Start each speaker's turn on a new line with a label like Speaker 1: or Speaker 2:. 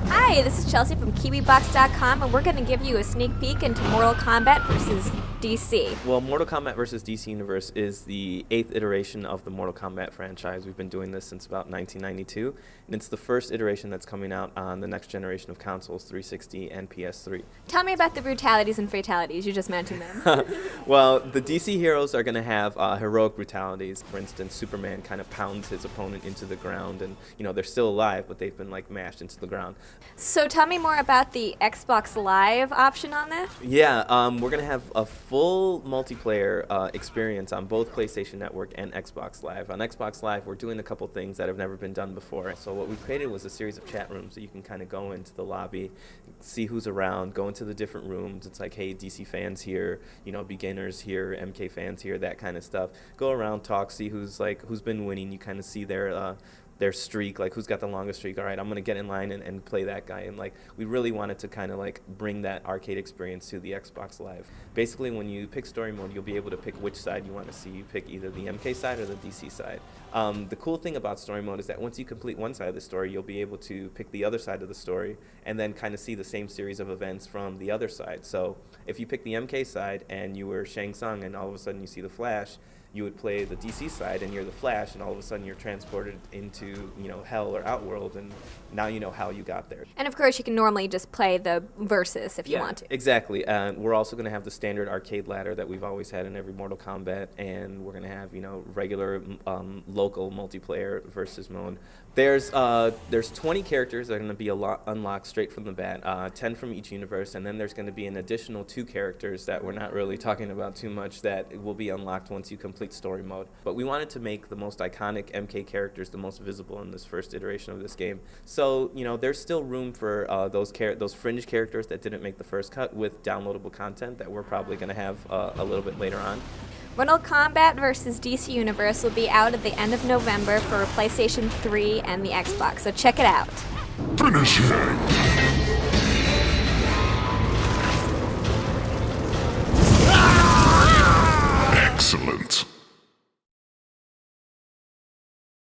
Speaker 1: Hi, this is Chelsea from KiwiBox.com, and we're going to give you a sneak peek into Mortal Kombat versus DC.
Speaker 2: Well, Mortal Kombat vs. DC Universe is the 8th iteration of the Mortal Kombat franchise. We've been doing this since about 1992, and it's the first iteration that's coming out on the next generation of consoles, 360 and PS3.
Speaker 1: Tell me about the brutalities and fatalities. You just mentioned them.
Speaker 2: Well, the DC heroes are going to have heroic brutalities. For instance, Superman kind of pounds his opponent into the ground, and they're still alive, but they've been mashed into the ground.
Speaker 1: So tell me more about the Xbox Live option on this.
Speaker 2: Yeah, we're going to have a full multiplayer experience on both PlayStation Network and Xbox Live. On Xbox Live, we're doing a couple things that have never been done before. So what we created was a series of chat rooms that you can kind of go into the lobby, see who's around, go into the different rooms. It's like, hey, DC fans here, beginners here, MK fans here, that kind of stuff. Go around, talk, see who's been winning. You kind of see their streak, who's got the longest streak. All right, I'm going to get in line and play that guy. And we really wanted to kind of bring that arcade experience to the Xbox Live. Basically, when you pick story mode, you'll be able to pick which side you want to see. You pick either the MK side or the DC side. The cool thing about story mode is that once you complete one side of the story, you'll be able to pick the other side of the story and then kind of see the same series of events from the other side. So if you pick the MK side and you were Shang Tsung and all of a sudden you see the Flash, you would play the DC side and you're the Flash, and all of a sudden you're transported into hell or Outworld, and now you know how you got there.
Speaker 1: And of course, you can normally just play the versus if you want to.
Speaker 2: Exactly. We're also going to have the standard arcade ladder that we've always had in every Mortal Kombat, and we're going to have regular local multiplayer versus mode. There's 20 characters that are going to be unlocked straight from the bat, 10 from each universe, and then there's going to be an additional 2 characters that we're not really talking about too much that will be unlocked once you complete story mode. But we wanted to make the most iconic MK characters the most visible in this first iteration of this game. So, there's still room for those fringe characters that didn't make the first cut with downloadable content that we're probably going to have a little bit later on.
Speaker 1: Mortal Kombat vs. DC Universe will be out at the end of November for PlayStation 3 and the Xbox, so check it out.
Speaker 3: Finish him!